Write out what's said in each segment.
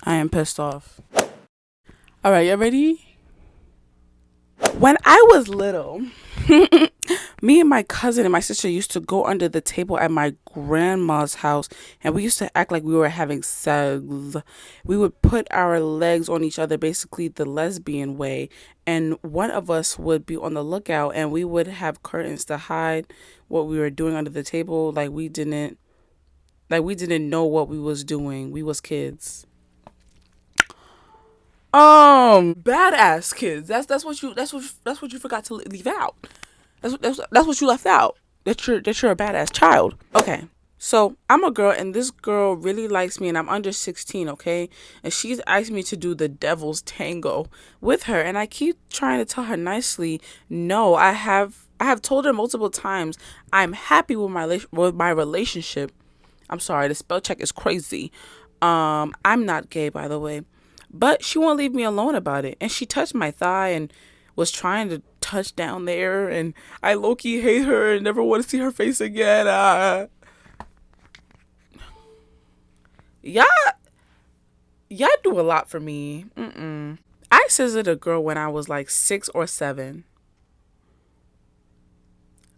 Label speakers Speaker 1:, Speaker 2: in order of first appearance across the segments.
Speaker 1: I am pissed off. All right, you ready? When I was little, me and my cousin and my sister used to go under the table at my grandma's house, and we used to act like we were having sex. We would put our legs on each other, basically the lesbian way, and one of us would be on the lookout, and we would have curtains to hide what we were doing under the table, like we didn't know what we was doing. We was kids. Badass kids. That's what you forgot to leave out. That's what you left out. That you're a badass child. Okay. So I'm a girl and this girl really likes me and I'm under 16, okay? And she's asked me to do the devil's tango with her and I keep trying to tell her nicely, no, I have told her multiple times I'm happy with my relationship. I'm sorry, the spell check is crazy. I'm not gay, by the way, but she won't leave me alone about it. And she touched my thigh and was trying to touch down there, and I low key hate her and never want to see her face again. Y'all, y'all do a lot for me. I scissored a girl when I was like 6 or 7.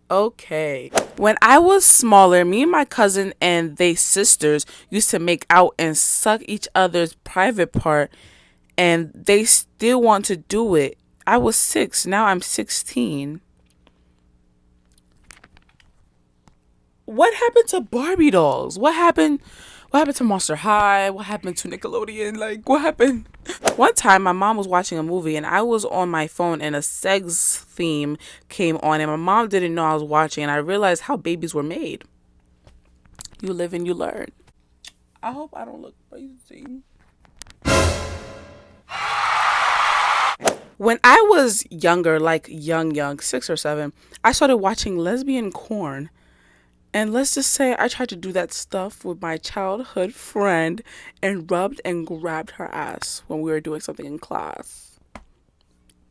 Speaker 1: Okay. When I was smaller, me and my cousin and they sisters used to make out and suck each other's private part, and they still want to do it. I was 6, now I'm 16. What happened to Barbie dolls? What happened to Monster High? What happened to Nickelodeon? Like, what happened? One time, my mom was watching a movie and I was on my phone and a sex theme came on, and my mom didn't know I was watching, and I realized how babies were made. You live and you learn. I hope I don't look crazy. When I was younger, like young, 6 or 7, I started watching lesbian corn. And let's just say I tried to do that stuff with my childhood friend and rubbed and grabbed her ass when we were doing something in class.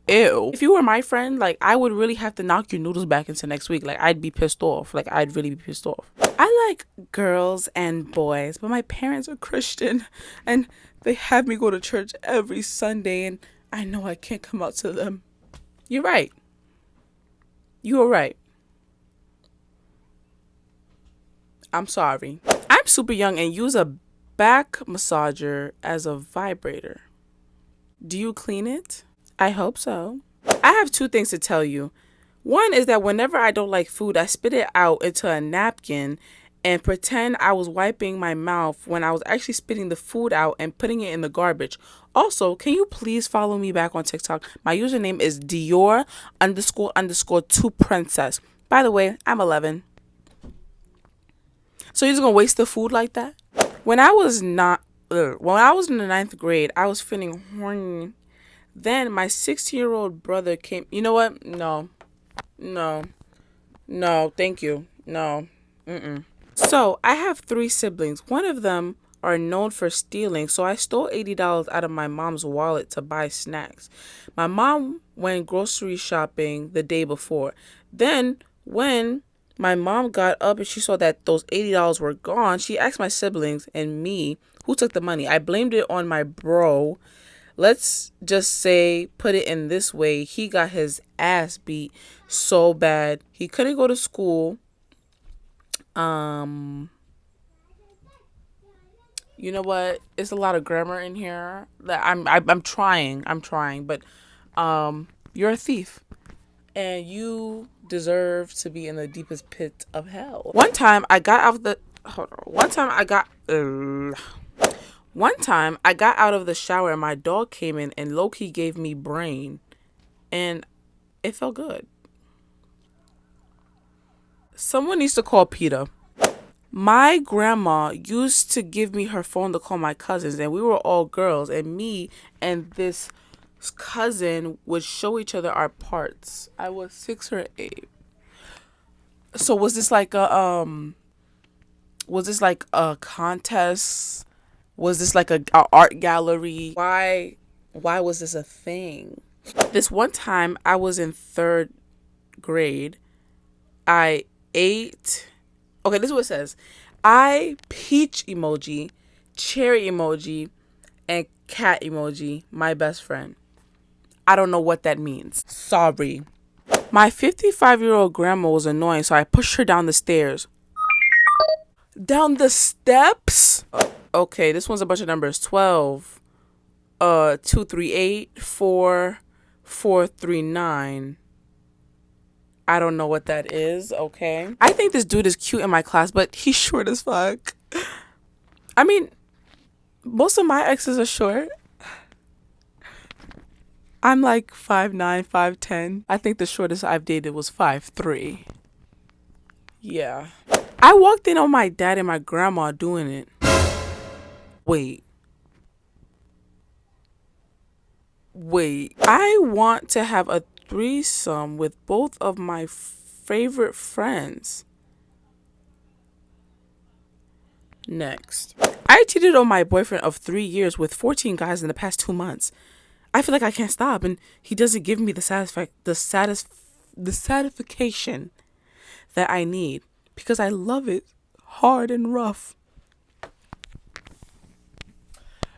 Speaker 1: Ew. If you were my friend, like, I would really have to knock your noodles back into next week. Like, I'd be pissed off. Like, I'd really be pissed off. I like girls and boys, but my parents are Christian and they have me go to church every Sunday, and I know I can't come out to them. You're right. You were right. I'm sorry. I'm super young and use a back massager as a vibrator. Do you clean it? I hope so. I have 2 things to tell you. One is that whenever I don't like food, I spit it out into a napkin and pretend I was wiping my mouth when I was actually spitting the food out and putting it in the garbage. Also, can you please follow me back on TikTok? My username is Dior ___ 2princess. By the way, I'm 11. So you're just gonna waste the food like that? When I was not, when I was in the ninth grade, I was feeling horny. Then my 16-year-old brother came. You know what? No, no, no. Thank you. No. So I have 3 siblings. One of them are known for stealing, so I stole $80 out of my mom's wallet to buy snacks. My mom went grocery shopping the day before. Then when my mom got up and she saw that those $80 were gone, she asked my siblings and me who took the money. I blamed it on my bro. Let's just say, put it in this way, he got his ass beat so bad he couldn't go to school. You know what? It's a lot of grammar in here. That I'm trying, but you're a thief, and you deserve to be in the deepest pit of hell. One time I got out of the hold on. One time I got out of the shower and my dog came in and Loki gave me brain, and it felt good. Someone needs to call Peter. My grandma used to give me her phone to call my cousins, and we were all girls, and me and this cousin would show each other our parts. I was 6 or 8. So was this like a contest? Was this like a art gallery? Why was this a thing? This one time I was in 3rd grade. I ate. Okay, this is what it says. I peach emoji, cherry emoji, and cat emoji, my best friend. I don't know what that means. Sorry. My 55-year-old grandma was annoying, so I pushed her down the stairs. Down the steps? Okay, this one's a bunch of numbers. 12, 238, 4, 439. I don't know what that is, okay? I think this dude is cute in my class, but he's short as fuck. I mean, most of my exes are short. I'm like 5'9", 5'10". I think the shortest I've dated was 5'3". Yeah. I walked in on my dad and my grandma doing it. Wait. I want to have a threesome with both of my favorite friends. Next. I cheated on my boyfriend of 3 years with 14 guys in the past 2 months. I feel like I can't stop, and he doesn't give me the satisfaction that I need because I love it hard and rough.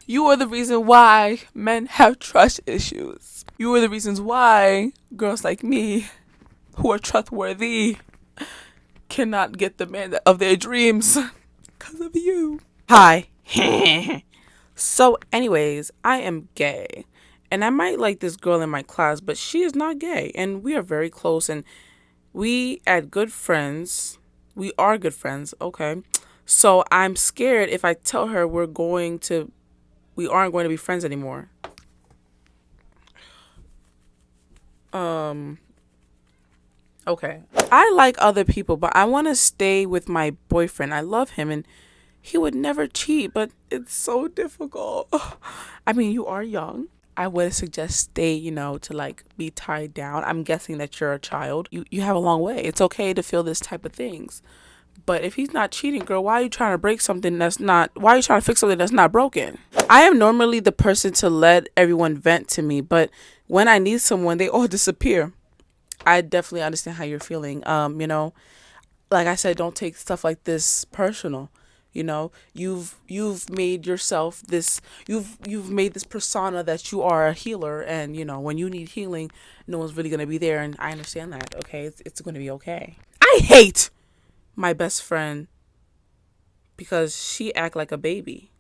Speaker 1: You are the reason why men have trust issues. You are the reasons why girls like me, who are trustworthy, cannot get the man of their dreams because of you. Hi. So anyways, I am gay. And I might like this girl in my class, but she is not gay. And we are very close. And we are good friends. Okay. So I'm scared if I tell her we aren't going to be friends anymore. Okay. I like other people, but I want to stay with my boyfriend. I love him and he would never cheat, but it's so difficult. I mean, you are young. I would suggest stay, to like be tied down. I'm guessing that you're a child. You have a long way. It's okay to feel this type of things. But if he's not cheating, girl, why are you trying to fix something that's not broken? I am normally the person to let everyone vent to me, but when I need someone, they all disappear. I definitely understand how you're feeling. Like I said, don't take stuff like this personal. You've made yourself this, you've made this persona that you are a healer, and when you need healing, no one's really going to be there, and I understand that. Okay, it's going to be okay. I hate my best friend because she act like a baby.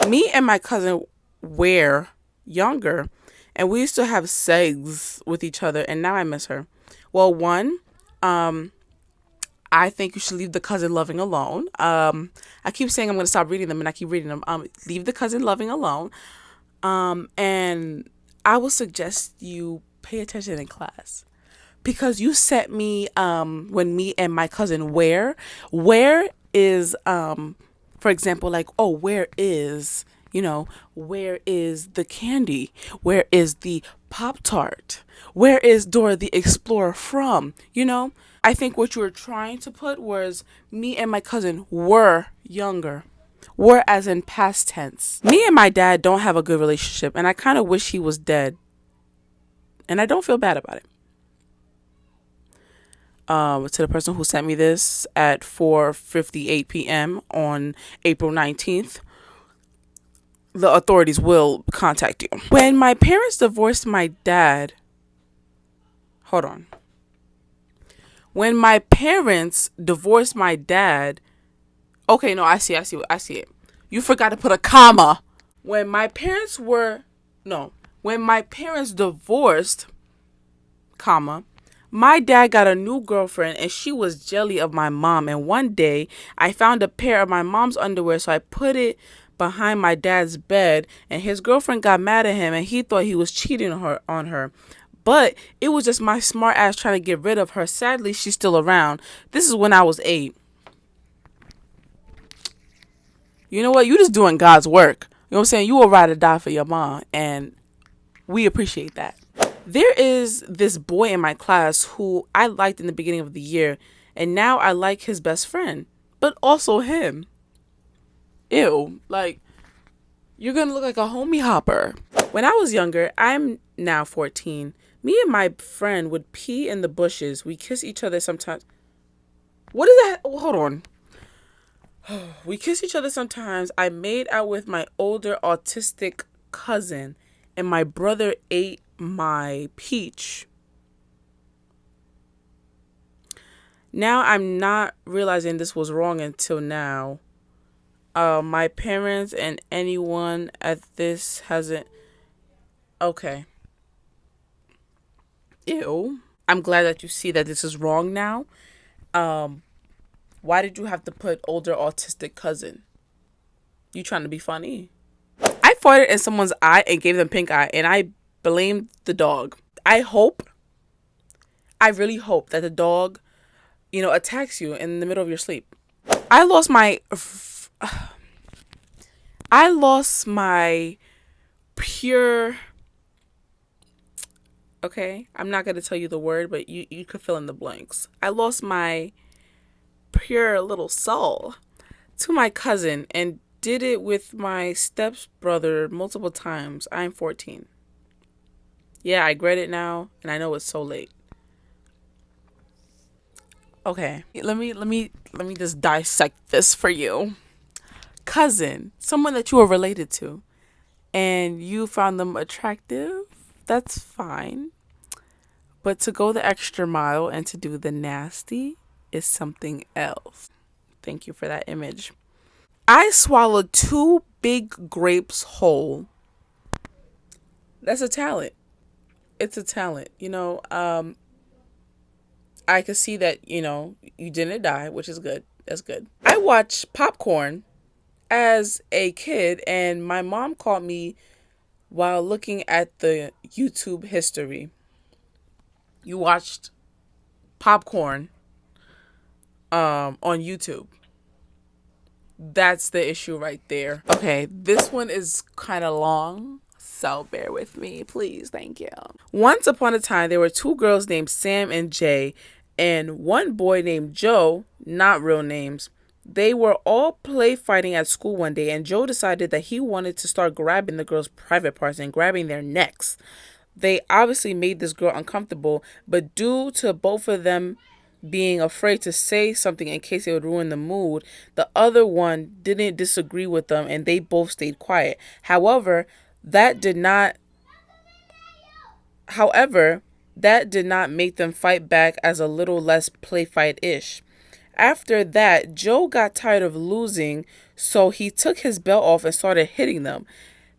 Speaker 1: Me and my cousin were younger, and we used to have sex with each other, and now I miss her. Well, one, I think you should leave the cousin loving alone. I keep saying I'm going to stop reading them, and I keep reading them. Leave the cousin loving alone. And I will suggest you pay attention in class. Because you sent me, when me and my cousin where is, for example, like, oh, where is the candy? Where is the Pop-Tart? Where is Dora the Explorer from? I think what you were trying to put was me and my cousin were younger. Were as in past tense. Me and my dad don't have a good relationship, and I kind of wish he was dead. And I don't feel bad about it. To the person who sent me this at 4:58 p.m. on April 19th, the authorities will contact you. When my parents divorced my dad, hold on. When my parents divorced my dad, okay, no, I see it. You forgot to put a comma. When my parents divorced, comma, my dad got a new girlfriend and she was jelly of my mom. And one day I found a pair of my mom's underwear, so I put it behind my dad's bed, and his girlfriend got mad at him and he thought he was cheating on her. But it was just my smart ass trying to get rid of her. Sadly, she's still around. This is when I was 8. You know what? You just doing God's work. You know what I'm saying? You will ride or die for your mom, and we appreciate that. There is this boy in my class who I liked in the beginning of the year, and now I like his best friend, but also him. Ew, like, you're gonna look like a homie hopper. When I was younger, I'm now 14, me and my friend would pee in the bushes. We kiss each other sometimes. What is that? Hold on. We kiss each other sometimes. I made out with my older autistic cousin, and my brother ate my peach. Now I'm not realizing this was wrong until now. My parents and anyone at this hasn't. Okay. Ew. I'm glad that you see that this is wrong now. Um, why did you have to put older autistic cousin? You trying to be funny? I farted in someone's eye and gave them pink eye, and I blamed the dog. I hope, I really hope that the dog, attacks you in the middle of your sleep. I lost my, I lost my pure. Okay, I'm not gonna tell you the word, but you could fill in the blanks. I lost my pure little soul to my cousin and did it with my stepbrother multiple times. I'm 14. Yeah, I regret it now, and I know it's so late. Okay, let me just dissect this for you. Cousin, someone that you are related to, and you found them attractive. That's fine, but to go the extra mile and to do the nasty is something else. Thank you for that image. I swallowed two big grapes whole. That's a talent. It's a talent. I could see that, you didn't die, which is good. That's good. I watched popcorn as a kid, and my mom caught me while looking at the YouTube history. You watched popcorn on YouTube. That's the issue right there. Okay, this one is kind of long, so bear with me, please. Thank you. Once upon a time, there were two girls named Sam and Jay, and one boy named Joe, not real names. They were all play fighting at school one day, and Joe decided that he wanted to start grabbing the girls' private parts and grabbing their necks. They obviously made this girl uncomfortable, but due to both of them being afraid to say something in case it would ruin the mood, the other one didn't disagree with them and they both stayed quiet. That did not however, that did not make them fight back as a little less play fight-ish. After that, Joe got tired of losing, so he took his belt off and started hitting them.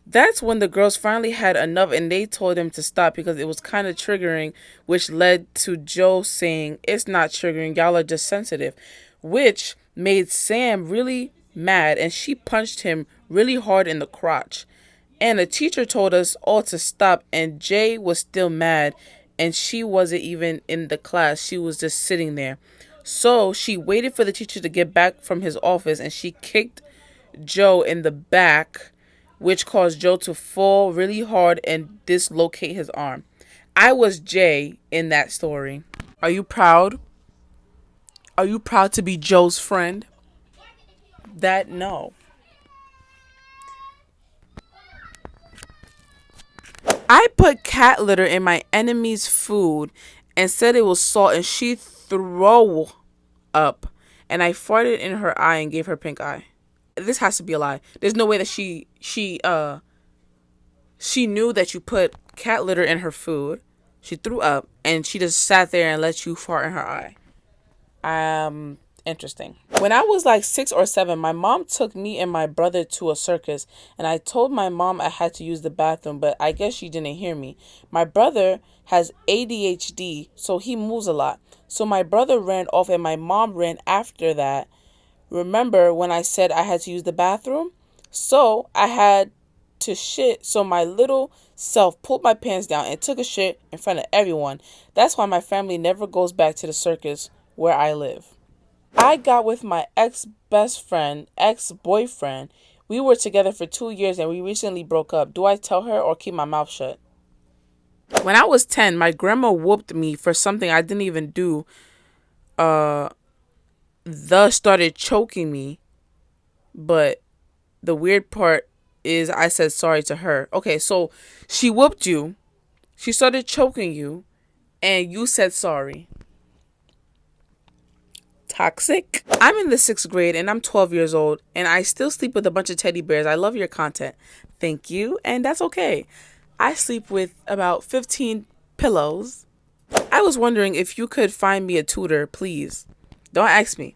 Speaker 1: That's when the girls finally had enough and they told him to stop because it was kind of triggering, which led to Joe saying, "It's not triggering, y'all are just sensitive," which made Sam really mad and she punched him really hard in the crotch. And the teacher told us all to stop, and Jay was still mad, and she wasn't even in the class. She was just sitting there. So she waited for the teacher to get back from his office, and she kicked Joe in the back, which caused Joe to fall really hard and dislocate his arm. I was Jay in that story. Are you proud? Are you proud to be Joe's friend? That no. I put cat litter in my enemy's food and said it was salt, and she threw up, and I farted in her eye and gave her pink eye. This has to be a lie. There's no way that she knew that you put cat litter in her food. She threw up and she just sat there and let you fart in her eye. Interesting. When I was like 6 or 7, my mom took me and my brother to a circus, and I told my mom I had to use the bathroom, but I guess she didn't hear me. My brother has ADHD, so he moves a lot. So my brother ran off and my mom ran after that. Remember when I said I had to use the bathroom? So I had to shit, so my little self pulled my pants down and took a shit in front of everyone. That's why my family never goes back to the circus where I live. I got with my ex-boyfriend. We were together for 2 years and we recently broke up. Do I tell her or keep my mouth shut? When I was 10, my grandma whooped me for something I didn't even do. Thus started choking me. But the weird part is I said sorry to her. Okay, so she whooped you. She started choking you. And you said sorry. Toxic. I'm in the 6th grade and I'm 12 years old and I still sleep with a bunch of teddy bears. I love your content. Thank you. And that's okay. I sleep with about 15 pillows. I was wondering if you could find me a tutor, please. Don't ask me.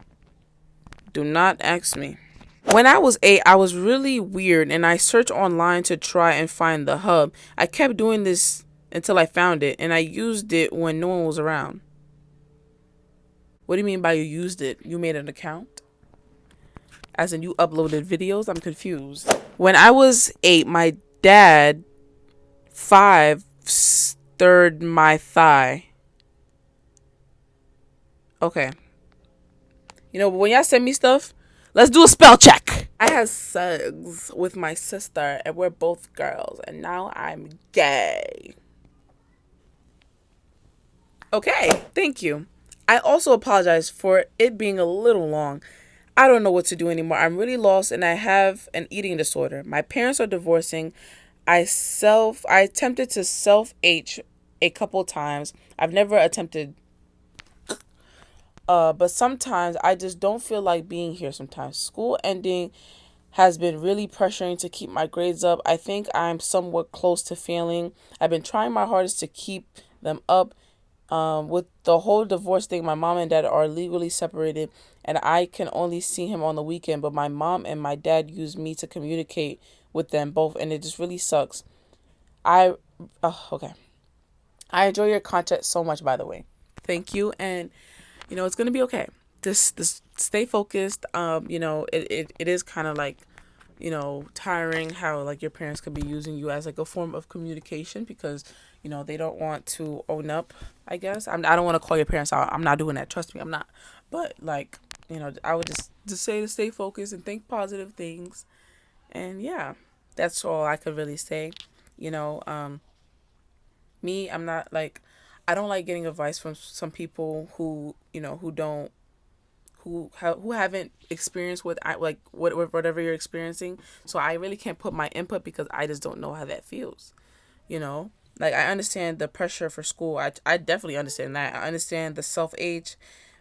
Speaker 1: Do not ask me. When I was 8, I was really weird and I searched online to try and find the hub. I kept doing this until I found it and I used it when no one was around. What do you mean by you used it? You made an account? As in you uploaded videos? I'm confused. When I was 8, my dad, 5, stirred my thigh. Okay. You know, but when y'all send me stuff, let's do a spell check. I had sex with my sister and we're both girls and now I'm gay. Okay, thank you. I also apologize for it being a little long. I don't know what to do anymore. I'm really lost and I have an eating disorder. My parents are divorcing. I attempted to self-H a couple times. I've never attempted but sometimes I just don't feel like being here sometimes. School ending has been really pressuring to keep my grades up. I think I'm somewhat close to failing. I've been trying my hardest to keep them up. With the whole divorce thing, my mom and dad are legally separated, and I can only see him on the weekend. But my mom and my dad use me to communicate with them both, and it just really sucks. Okay. I enjoy your content so much, by the way. Thank you, and it's gonna be okay. Just stay focused. It is kind of like tiring how like your parents could be using you as like a form of communication because they don't want to own up. I guess I don't want to call your parents out. I'm not doing that. Trust me, I'm not. But like I would just say to stay focused and think positive things. And yeah, that's all I could really say. You know, me, I'm not like I don't like getting advice from some people who who haven't experienced whatever you're experiencing. So I really can't put my input because I just don't know how that feels. You know, like I understand the pressure for school. I definitely understand that. I understand the self-age,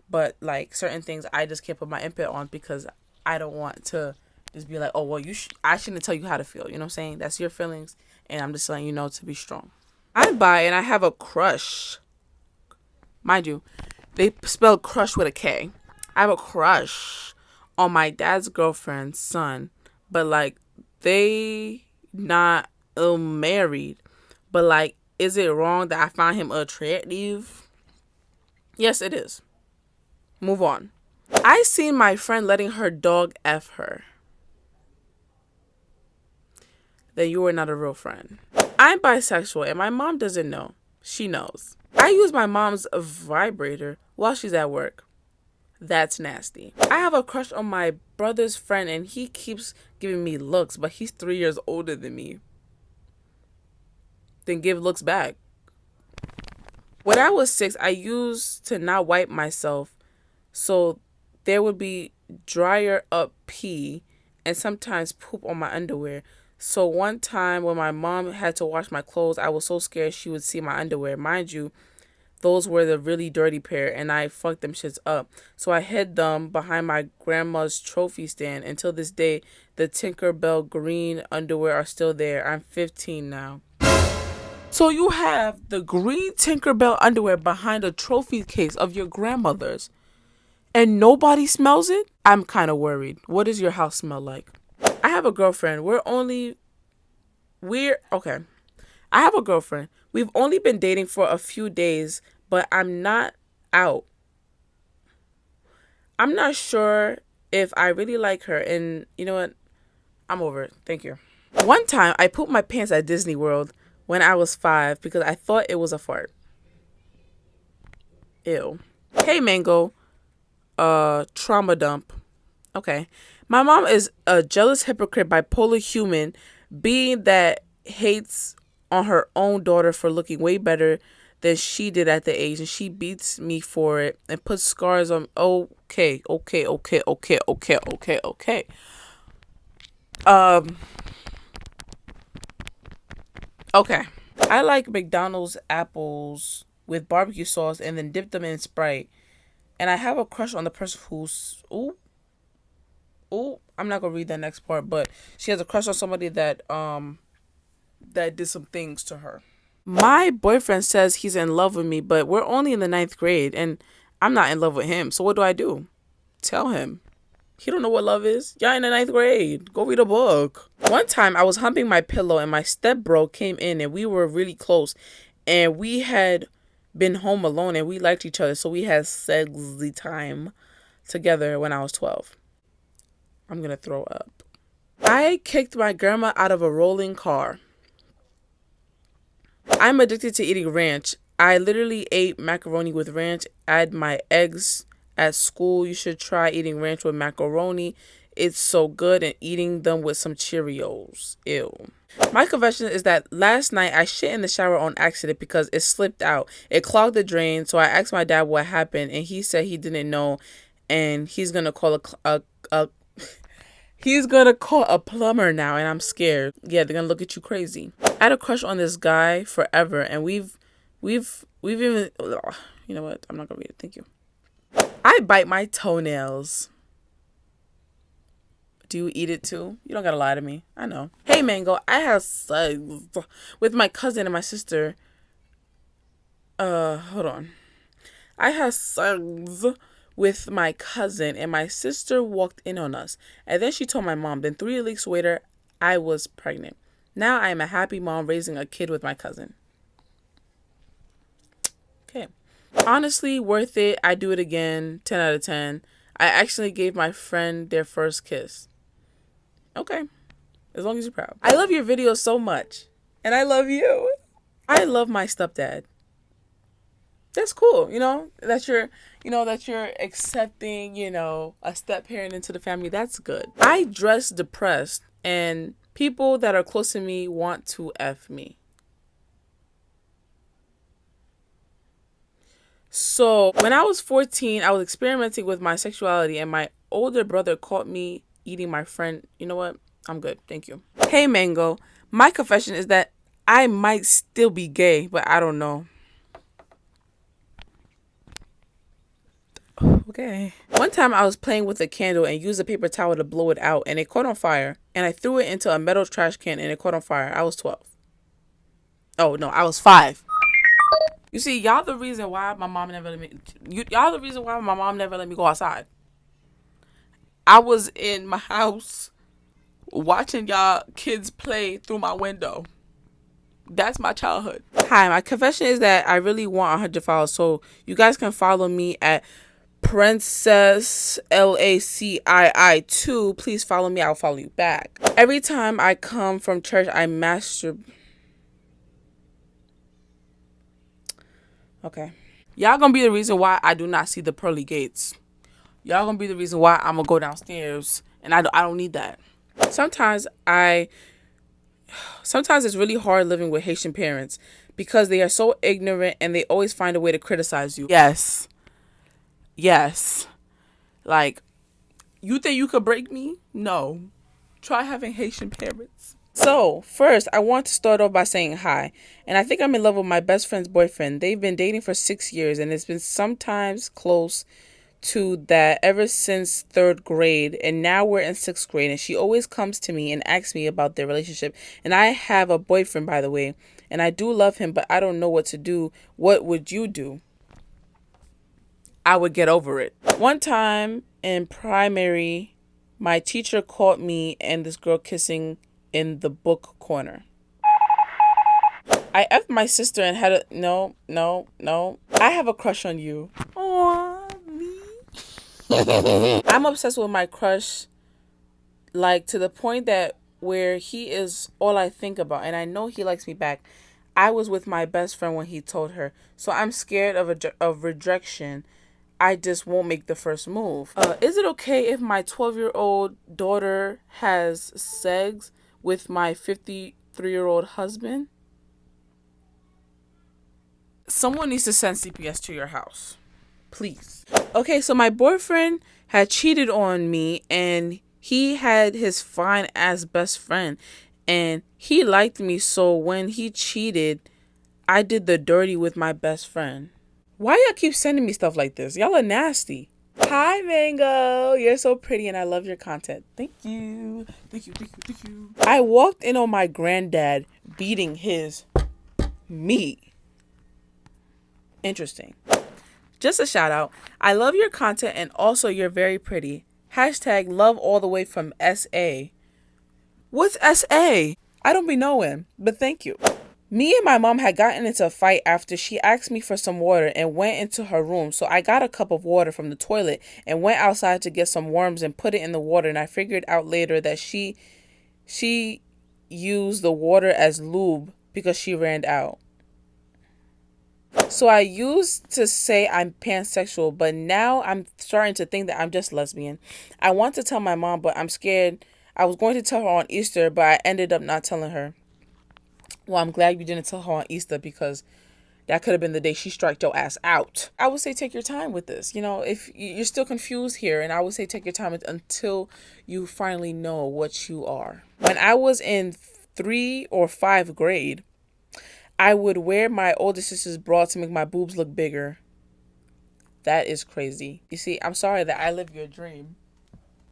Speaker 1: but like certain things I just can't put my input on because I don't want to just be like, oh well, I shouldn't tell you how to feel. You know what I'm saying? That's your feelings, and I'm just letting you know to be strong. I'm bi and I have a crush. Mind you, they spell crush with a K. I have a crush on my dad's girlfriend's son, but like they not married. But like, is it wrong that I find him attractive? Yes, it is. Move on. I seen my friend letting her dog F her. Then you are not a real friend. I'm bisexual and my mom doesn't know. She knows. I use my mom's vibrator while she's at work. That's nasty. I have a crush on my brother's friend and he keeps giving me looks, but he's 3 years older than me. Then give looks back. When I was 6, I used to not wipe myself, so there would be drier up pee and sometimes poop on my underwear. So one time when my mom had to wash my clothes, I was so scared she would see my underwear. Mind you, those were the really dirty pair and I fucked them shits up. So I hid them behind my grandma's trophy stand. Until this day, the Tinkerbell green underwear are still there. I'm 15 now. So you have the green Tinkerbell underwear behind a trophy case of your grandmother's and nobody smells it? I'm kind of worried. What does your house smell like? I have a girlfriend. Okay. I have a girlfriend. We've only been dating for a few days, but I'm not out. I'm not sure if I really like her, and you know what? I'm over it. Thank you. One time, I pooped my pants at Disney World when I was 5 because I thought it was a fart. Ew. Hey, Mango. Trauma dump. Okay. My mom is a jealous hypocrite, bipolar human being that hates on her own daughter for looking way better than she did at the age, and she beats me for it and puts scars on. Okay. Okay. I like McDonald's apples with barbecue sauce and then dip them in Sprite. And I have a crush on the person who's I'm not gonna read that next part, but she has a crush on somebody that did some things to her. My boyfriend says he's in love with me, but we're only in the ninth grade and I'm not in love with him. So what do I do? Tell him. He don't know what love is. Y'all in the ninth grade. Go read a book. One time I was humping my pillow and my stepbro came in and we were really close. And we had been home alone and we liked each other. So we had sexy time together when I was 12. I'm going to throw up. I kicked my grandma out of a rolling car. I'm addicted to eating ranch. I literally ate macaroni with ranch. Add my eggs at school. You should try eating ranch with macaroni. It's so good, and eating them with some Cheerios. Ew. My confession is that last night I shit in the shower on accident because it slipped out. It clogged the drain, so I asked my dad what happened, and he said he didn't know, and he's gonna call he's gonna call a plumber now, and I'm scared. Yeah, they're gonna look at you crazy. I had a crush on this guy forever, and we've even. Ugh, you know what? I'm not gonna read it. Thank you. I bite my toenails. Do you eat it too? You don't gotta lie to me. I know. Hey, Mango. I have sex with my cousin and my sister. Hold on. I had sex with my cousin and my sister walked in on us. And then she told my mom. Then 3 weeks later, I was pregnant. Now I am a happy mom raising a kid with my cousin. Okay. Honestly, worth it. I do it again. 10 out of 10. I actually gave my friend their first kiss. Okay. As long as you're proud. I love your videos so much. And I love you. I love my stepdad. That's cool, that you're accepting, a step parent into the family. That's good. I dress depressed and people that are close to me want to F me. So when I was 14, I was experimenting with my sexuality and my older brother caught me eating my friend. You know what? I'm good. Thank you. Hey, Mango. My confession is that I might still be gay, but I don't know. Okay. One time I was playing with a candle and used a paper towel to blow it out and it caught on fire. And I threw it into a metal trash can and it caught on fire. I was 12. Oh, no, I was 5. You see, y'all the reason why my mom never let me... Y'all the reason why my mom never let me go outside. I was in my house watching y'all kids play through my window. That's my childhood. Hi, my confession is that I really want 100 followers. So you guys can follow me at Princess LACII2. Please follow me. I'll follow you back. Every time I come from church, I masturbate. Okay. Y'all gonna be the reason why I do not see the pearly gates. Y'all gonna be the reason why I'm gonna go downstairs. And I don't need that. Sometimes it's really hard living with Haitian parents because they are so ignorant and they always find a way to criticize you. Yes. Like, you think you could break me? No. Try having Haitian parents. So, first, I want to start off by saying hi. And I think I'm in love with my best friend's boyfriend. They've been dating for 6 years and it's been sometimes close to that ever since 3rd grade, and now we're in 6th grade, and she always comes to me and asks me about their relationship. And I have a boyfriend, by the way, and I do love him, but I don't know what to do. What would you do? I would get over it. One time in primary, my teacher caught me and this girl kissing in the book corner. I F'd my sister and had a... No. I have a crush on you. Aww. I'm obsessed with my crush, like to the point that where he is all I think about, and I know he likes me back. I was with my best friend when he told her, so I'm scared of rejection. I just won't make the first move. Is it okay if my 12-year-old daughter has sex with my 53-year-old husband? Someone needs to send CPS to your house. Please. Okay, so my boyfriend had cheated on me and he had his fine ass best friend and he liked me, so when he cheated, I did the dirty with my best friend. Why y'all keep sending me stuff like this? Y'all are nasty. Hi, Mango. You're so pretty and I love your content. Thank you. Thank you, thank you, thank you. I walked in on my granddad beating his meat. Interesting. Just a shout out. I love your content and also you're very pretty. Hashtag love all the way from SA. What's SA? I don't be knowing, but thank you. Me and my mom had gotten into a fight after she asked me for some water and went into her room. So I got a cup of water from the toilet and went outside to get some worms and put it in the water. And I figured out later that she used the water as lube because she ran out. So I used to say I'm pansexual, but now I'm starting to think that I'm just lesbian. I want to tell my mom, but I'm scared. I was going to tell her on Easter, but I ended up not telling her. Well, I'm glad you didn't tell her on Easter because that could have been the day she striked your ass out. I would say take your time with this. You know, if you're still confused here, and I would say take your time until you finally know what you are. When I was in 3 or 5 grade, I would wear my older sister's bra to make my boobs look bigger. That is crazy. You see, I'm sorry that I live your dream.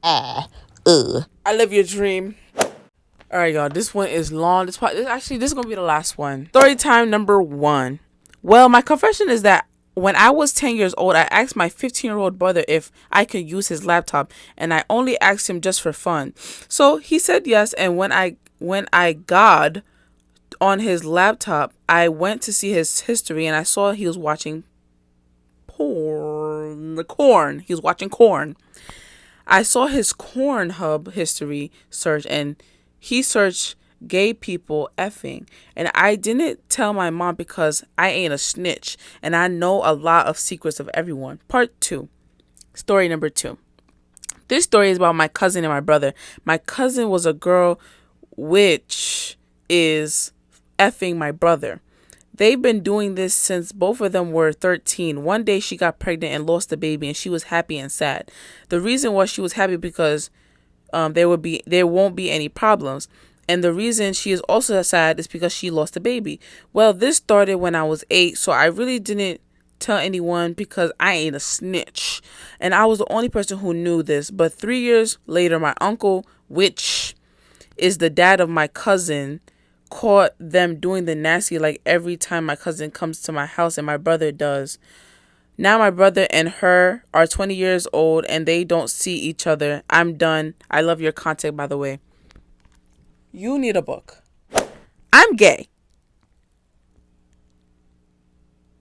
Speaker 1: I live your dream. All right, y'all. This one is long. This is gonna be the last one. Story time number 1. Well, my confession is that when I was 10 years old, I asked my 15-year-old brother if I could use his laptop, and I only asked him just for fun. So he said yes, and when I got on his laptop, I went to see his history, and I saw he was watching corn. He was watching corn. I saw his Cornhub history search, and he searched gay people effing. And I didn't tell my mom because I ain't a snitch, and I know a lot of secrets of everyone. Part 2. Story number 2. This story is about my cousin and my brother. My cousin was a girl which is effing my brother. They've been doing this since both of them were 13. One day she got pregnant and lost the baby, and she was happy and sad. The reason why she was happy because there won't be any problems. And the reason she is also sad is because she lost the baby. Well, this started when I was 8, so I really didn't tell anyone because I ain't a snitch. And I was the only person who knew this. But 3 years later, my uncle, which is the dad of my cousin, caught them doing the nasty like every time my cousin comes to my house and my brother does. Now my brother and her are 20 years old and they don't see each other. I'm done. I love your content, by the way. You need a book. I'm gay.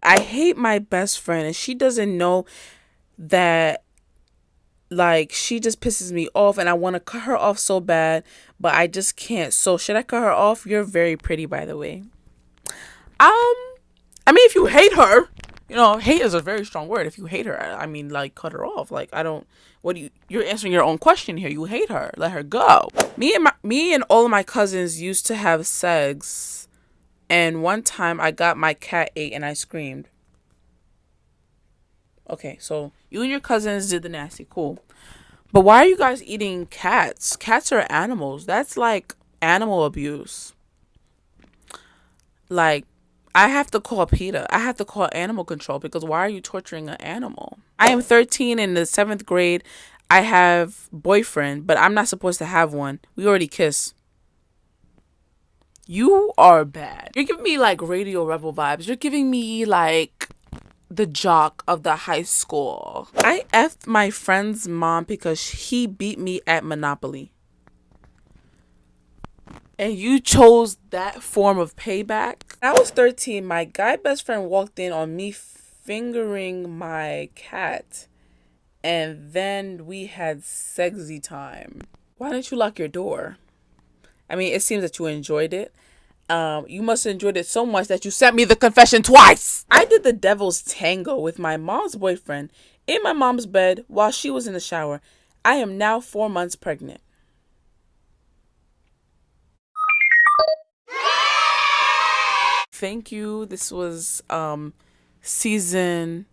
Speaker 1: I hate my best friend and she doesn't know that. Like, she just pisses me off and I want to cut her off so bad, but I just can't. So should I cut her off? You're very pretty, by the way. I mean, if you hate her, hate is a very strong word. If you hate her, I mean, like, cut her off. Like, I don't. You're answering your own question here. You hate her. Let her go. Me and all of my cousins used to have sex, and one time I got my cat ate and I screamed. Okay, so you and your cousins did the nasty. Cool. But why are you guys eating cats? Cats are animals. That's like animal abuse. Like, I have to call PETA. I have to call animal control because why are you torturing an animal? I am 13 in the 7th grade. I have boyfriend, but I'm not supposed to have one. We already kissed. You are bad. You're giving me like Radio Rebel vibes. You're giving me like the jock of the high school. I effed my friend's mom because he beat me at Monopoly. And you chose that form of payback? When I was 13, my guy best friend walked in on me fingering my cat. And then we had sexy time. Why didn't you lock your door? I mean, it seems that you enjoyed it. You must have enjoyed it so much that you sent me the confession twice. I did the devil's tango with my mom's boyfriend in my mom's bed while she was in the shower. I am now 4 months pregnant. Thank you. This was season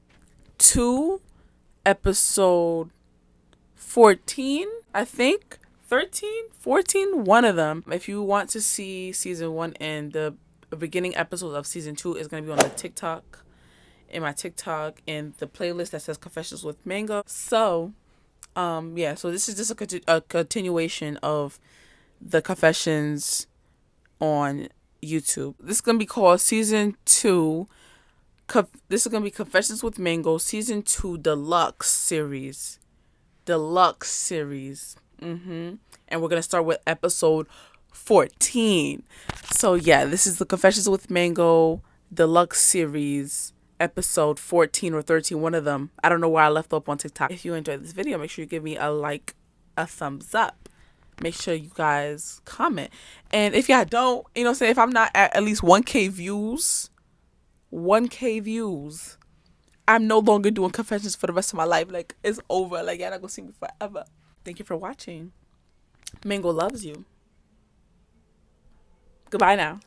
Speaker 1: 2, episode 14, I think. 13, 14, one of them. If you want to see season 1 and the beginning episodes of season 2 is going to be on the TikTok in my TikTok in the playlist that says Confessions with Mango. So, yeah, so this is just a continuation of the confessions on YouTube. This is gonna be called season 2. This is gonna be Confessions with Mango season 2 deluxe series. Deluxe series. And we're gonna start with episode 14. So yeah, this is the Confessions with Mango deluxe series, episode 14 or 13, one of them. I don't know where I left up on TikTok. If you enjoyed this video, make sure you give me a like, a thumbs up. Make sure you guys comment. And if y'all don't, you know what I'm saying, if I'm not at least 1K views, 1K views, I'm no longer doing confessions for the rest of my life. Like, it's over. Like, y'all not gonna see me forever. Thank you for watching. Mango loves you. Goodbye now.